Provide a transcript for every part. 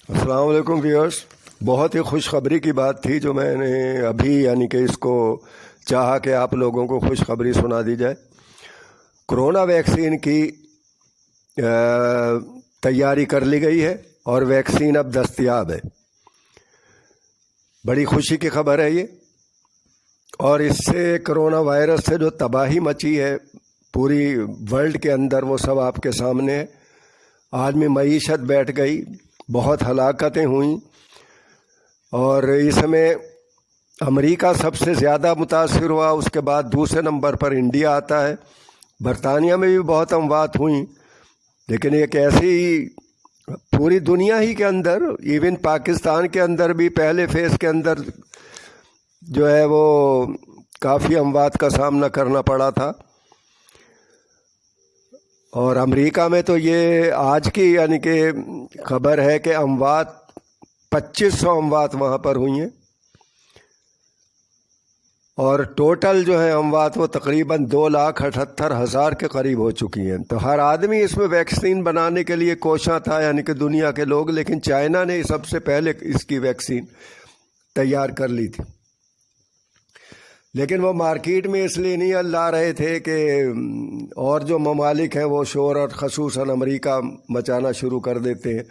السلام علیکم ویورس. بہت ہی خوشخبری کی بات تھی جو میں نے ابھی یعنی کہ اس کو چاہا کہ آپ لوگوں کو خوشخبری سنا دی جائے. کرونا ویکسین کی تیاری کر لی گئی ہے اور ویکسین اب دستیاب ہے. بڑی خوشی کی خبر ہے یہ. اور اس سے کرونا وائرس سے جو تباہی مچی ہے پوری ورلڈ کے اندر وہ سب آپ کے سامنے ہے. آدمی معیشت بیٹھ گئی، بہت ہلاکتیں ہوئیں، اور اس میں امریکہ سب سے زیادہ متاثر ہوا. اس کے بعد دوسرے نمبر پر انڈیا آتا ہے. برطانیہ میں بھی بہت اموات ہوئیں، لیکن ایک ایسی پوری دنیا ہی کے اندر، ایون پاکستان کے اندر بھی پہلے فیز کے اندر جو ہے وہ کافی اموات کا سامنا کرنا پڑا تھا. اور امریکہ میں تو یہ آج کی یعنی کہ خبر ہے کہ اموات 2500 اموات وہاں پر ہوئی ہیں، اور ٹوٹل جو ہے اموات وہ تقریباً 2,78,000 کے قریب ہو چکی ہیں. تو ہر آدمی اس میں ویکسین بنانے کے لیے کوشاں تھا یعنی کہ دنیا کے لوگ، لیکن چائنا نے سب سے پہلے اس کی ویکسین تیار کر لی تھی. لیکن وہ مارکیٹ میں اس لیے نہیں لا رہے تھے کہ اور جو ممالک ہیں وہ شور، اور خصوصاً امریکہ مچانا شروع کر دیتے ہیں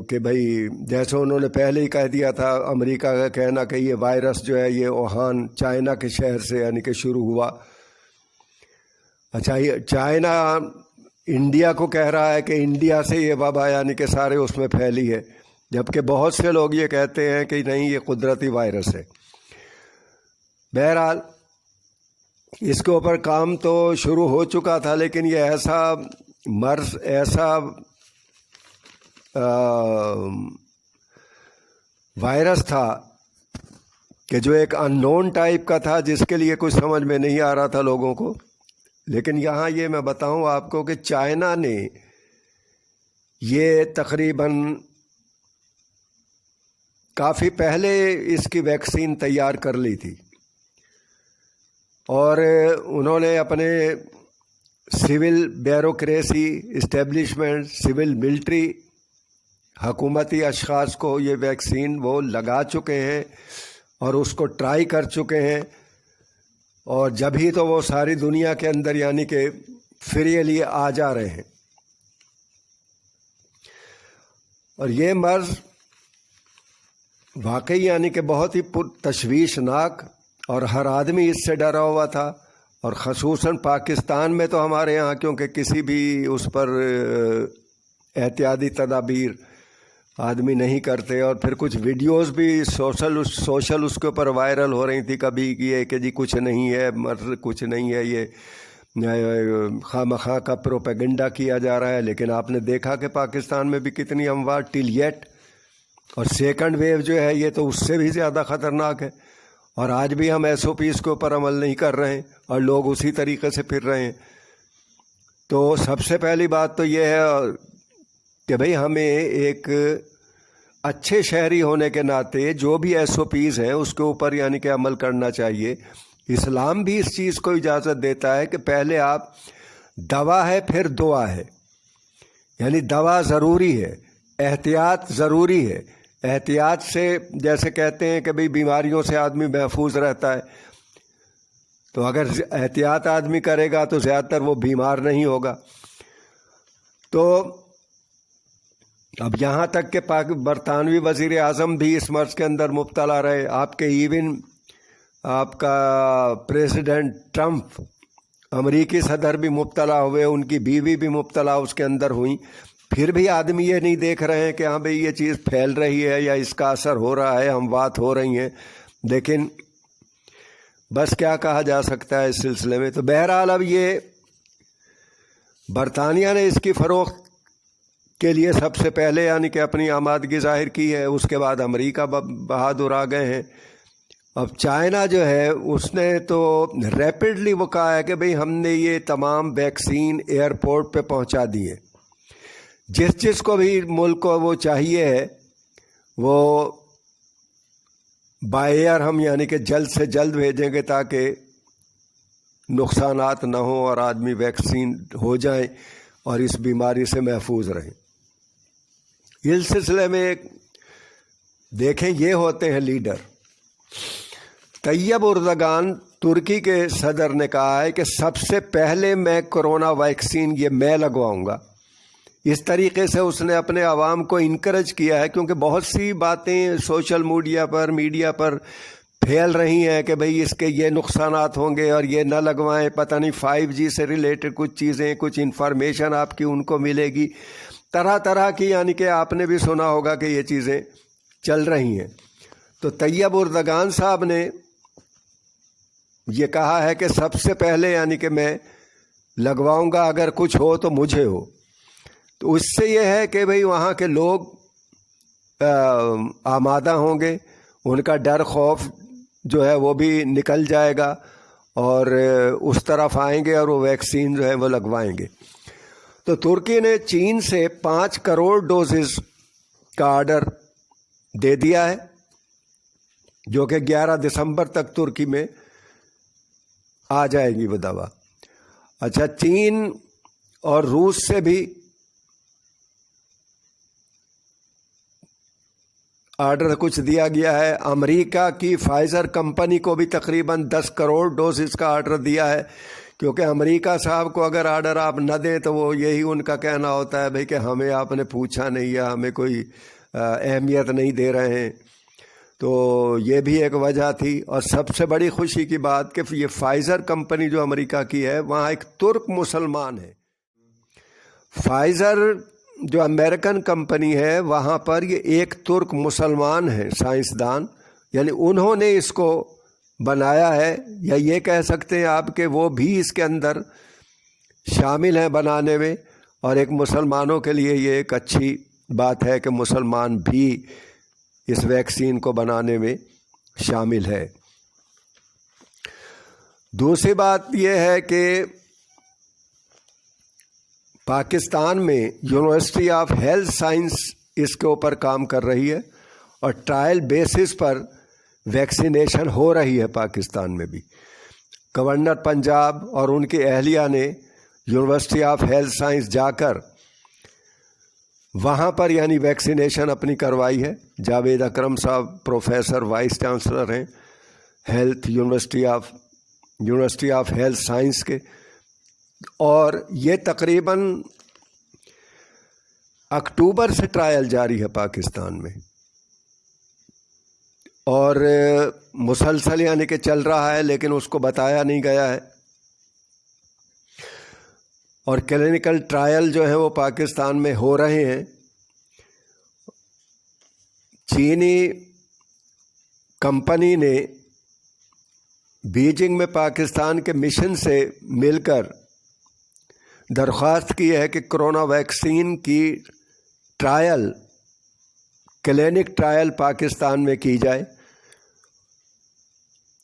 کہ بھائی جیسے انہوں نے پہلے ہی کہہ دیا تھا، امریکہ کا کہنا کہ یہ وائرس جو ہے یہ ووہان چائنا کے شہر سے یعنی کہ شروع ہوا. اچھا، یہ چائنا انڈیا کو کہہ رہا ہے کہ انڈیا سے یہ وبا یعنی کہ سارے اس میں پھیلی ہے، جبکہ بہت سے لوگ یہ کہتے ہیں کہ نہیں، یہ قدرتی وائرس ہے. بہرحال اس کے اوپر کام تو شروع ہو چکا تھا، لیکن یہ ایسا مرض، ایسا وائرس تھا کہ جو ایک ان نون ٹائپ کا تھا، جس کے لیے کچھ سمجھ میں نہیں آ رہا تھا لوگوں کو. لیکن یہاں یہ میں بتاؤں آپ کو کہ چائنا نے یہ تقریباً کافی پہلے اس کی ویکسین تیار کر لی تھی، اور انہوں نے اپنے civil bureaucracy establishment, civil military حکومتی اشخاص کو یہ ویکسین وہ لگا چکے ہیں اور اس کو ٹرائی کر چکے ہیں. اور جب ہی تو وہ ساری دنیا کے اندر یعنی کہ فریلی آ جا رہے ہیں. اور یہ مرض واقعی یعنی کہ بہت ہی تشویشناک، اور ہر آدمی اس سے ڈرا ہوا تھا. اور خصوصاً پاکستان میں تو ہمارے یہاں کیونکہ کسی بھی اس پر احتیاطی تدابیر آدمی نہیں کرتے، اور پھر کچھ ویڈیوز بھی سوشل اس کے اوپر وائرل ہو رہی تھی کبھی یہ کہ جی کچھ نہیں ہے، مرض کچھ نہیں ہے، یہ خواہ مخواہ کا پروپیگنڈا کیا جا رہا ہے. لیکن آپ نے دیکھا کہ پاکستان میں بھی کتنی اموات ٹل یٹ، اور سیکنڈ ویو جو ہے یہ تو اس سے بھی زیادہ خطرناک ہے. اور آج بھی ہم ایس او پیز کے اوپر عمل نہیں کر رہے ہیں، اور لوگ اسی طریقے سے پھر رہے ہیں. تو سب سے پہلی بات تو یہ ہے کہ بھئی ہمیں ایک اچھے شہری ہونے کے ناطے جو بھی ایس او پیز ہیں اس کے اوپر یعنی کہ عمل کرنا چاہیے. اسلام بھی اس چیز کو اجازت دیتا ہے کہ پہلے آپ، دوا ہے پھر دعا ہے، یعنی دوا ضروری ہے، احتیاط ضروری ہے. احتیاط سے جیسے کہتے ہیں کہ بھئی بیماریوں سے آدمی محفوظ رہتا ہے، تو اگر احتیاط آدمی کرے گا تو زیادہ تر وہ بیمار نہیں ہوگا. تو اب یہاں تک کہ برطانوی وزیر اعظم بھی اس مرض کے اندر مبتلا رہے. آپ کے ایون آپ کا پریزیڈنٹ ٹرمپ، امریکی صدر بھی مبتلا ہوئے، ان کی بیوی بھی مبتلا اس کے اندر ہوئیں. پھر بھی آدمی یہ نہیں دیکھ رہے ہیں کہ ہاں بھئی یہ چیز پھیل رہی ہے یا اس کا اثر ہو رہا ہے، اموات ہو رہی ہیں. لیکن بس کیا کہا جا سکتا ہے اس سلسلے میں. تو بہرحال اب یہ برطانیہ نے اس کی فروخت کے لیے سب سے پہلے یعنی کہ اپنی آمادگی ظاہر کی ہے. اس کے بعد امریکہ بہادر آ گئے ہیں. اب چائنا جو ہے اس نے تو ریپڈلی وہ کہا ہے کہ بھئی ہم نے یہ تمام ویکسین ایئرپورٹ پہ پہنچا دی ہے. جس کو بھی ملک کو وہ چاہیے ہے وہ بائی ایئر ہم یعنی کہ جلد سے جلد بھیجیں گے تاکہ نقصانات نہ ہوں اور آدمی ویکسین ہو جائیں اور اس بیماری سے محفوظ رہیں. اس سلسلے میں دیکھیں یہ ہوتے ہیں لیڈر. طیب اردگان ترکی کے صدر نے کہا ہے کہ سب سے پہلے میں کورونا ویکسین یہ میں لگواؤں گا. اس طریقے سے اس نے اپنے عوام کو انکریج کیا ہے, کیونکہ بہت سی باتیں سوشل میڈیا پر پھیل رہی ہیں کہ بھئی اس کے یہ نقصانات ہوں گے اور یہ نہ لگوائیں, پتہ نہیں 5G سے ریلیٹڈ کچھ چیزیں, کچھ انفارمیشن آپ کی ان کو ملے گی, طرح طرح کی, یعنی کہ آپ نے بھی سنا ہوگا کہ یہ چیزیں چل رہی ہیں. تو طیب اردگان صاحب نے یہ کہا ہے کہ سب سے پہلے یعنی کہ میں لگواؤں گا, اگر کچھ ہو تو مجھے ہو. تو اس سے یہ ہے کہ بھئی وہاں کے لوگ آمادہ ہوں گے, ان کا ڈر خوف جو ہے وہ بھی نکل جائے گا اور اس طرف آئیں گے اور وہ ویکسین جو ہے وہ لگوائیں گے. تو ترکی نے چین سے 5 کروڑ ڈوزز کا آرڈر دے دیا ہے, جو کہ 11 دسمبر تک ترکی میں آ جائے گی وہ دوا. اچھا, چین اور روس سے بھی آرڈر کچھ دیا گیا ہے. امریکہ کی فائزر کمپنی کو بھی تقریباً 10 کروڑ ڈوزز کا آرڈر دیا ہے, کیونکہ امریکہ صاحب کو اگر آرڈر آپ نہ دیں تو وہ یہی ان کا کہنا ہوتا ہے بھئی کہ ہمیں آپ نے پوچھا نہیں یا ہمیں کوئی اہمیت نہیں دے رہے ہیں. تو یہ بھی ایک وجہ تھی. اور سب سے بڑی خوشی کی بات کہ یہ فائزر کمپنی جو امریکہ کی ہے, وہاں ایک ترک مسلمان ہے. فائزر جو امریکن کمپنی ہے وہاں پر یہ ایک ترک مسلمان ہے سائنسدان, یعنی انہوں نے اس کو بنایا ہے, یا یہ کہہ سکتے ہیں آپ کہ وہ بھی اس کے اندر شامل ہیں بنانے میں. اور ایک مسلمانوں کے لیے یہ ایک اچھی بات ہے کہ مسلمان بھی اس ویکسین کو بنانے میں شامل ہے. دوسری بات یہ ہے کہ پاکستان میں یونیورسٹی آف ہیلتھ سائنس اس کے اوپر کام کر رہی ہے اور ٹرائل بیسس پر ویکسینیشن ہو رہی ہے پاکستان میں بھی. گورنر پنجاب اور ان کی اہلیہ نے یونیورسٹی آف ہیلتھ سائنس جا کر وہاں پر یعنی ویکسینیشن اپنی کروائی ہے. جاوید اکرم صاحب پروفیسر وائس چانسلر ہیں یونیورسٹی آف ہیلتھ سائنس کے, اور یہ تقریباً اکتوبر سے ٹرائل جاری ہے پاکستان میں, اور مسلسل یعنی کہ چل رہا ہے, لیکن اس کو بتایا نہیں گیا ہے. اور کلینکل ٹرائل جو ہیں وہ پاکستان میں ہو رہے ہیں. چینی کمپنی نے بیجنگ میں پاکستان کے مشن سے مل کر درخواست کی ہے کہ کرونا ویکسین کی ٹرائل, کلینک ٹرائل پاکستان میں کی جائے,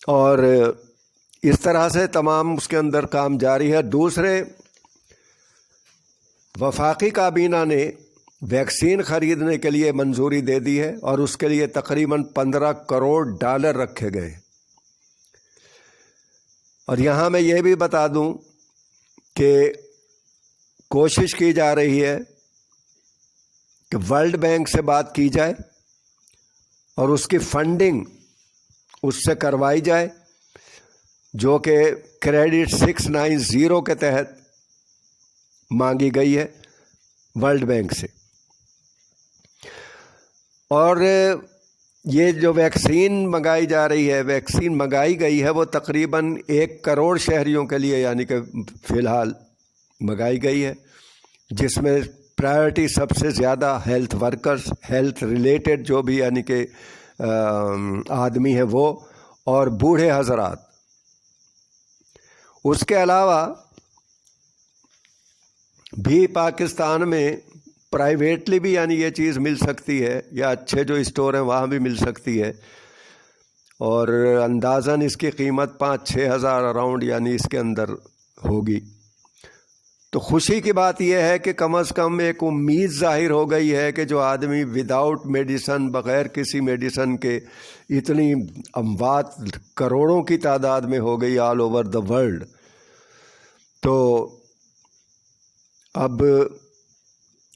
اور اس طرح سے تمام اس کے اندر کام جاری ہے. دوسرے, وفاقی کابینہ نے ویکسین خریدنے کے لیے منظوری دے دی ہے اور اس کے لیے تقریباً 15 کروڑ ڈالر رکھے گئے. اور یہاں میں یہ بھی بتا دوں کہ کوشش کی جا رہی ہے کہ ورلڈ بینک سے بات کی جائے اور اس کی فنڈنگ اس سے کروائی جائے, جو کہ کریڈٹ 690 کے تحت مانگی گئی ہے ورلڈ بینک سے. اور یہ جو ویکسین منگائی جا رہی ہے, ویکسین منگائی گئی ہے, وہ تقریباً 1 کروڑ شہریوں کے لیے یعنی کہ فی الحال منگائی گئی ہے, جس میں پرائرٹی سب سے زیادہ ہیلتھ ورکرز, ہیلتھ ریلیٹڈ جو بھی یعنی کہ آدمی ہیں وہ, اور بوڑھے حضرات. اس کے علاوہ بھی پاکستان میں پرائیویٹلی بھی یعنی یہ چیز مل سکتی ہے, یا اچھے جو اسٹور ہیں وہاں بھی مل سکتی ہے, اور اندازاً اس کی قیمت 5-6 ہزار اراؤنڈ یعنی اس کے اندر ہوگی. تو خوشی کی بات یہ ہے کہ کم از کم ایک امید ظاہر ہو گئی ہے کہ جو آدمی وداؤٹ میڈیسن, بغیر کسی میڈیسن کے, اتنی اموات کروڑوں کی تعداد میں ہو گئی آل اوور دا ورلڈ, تو اب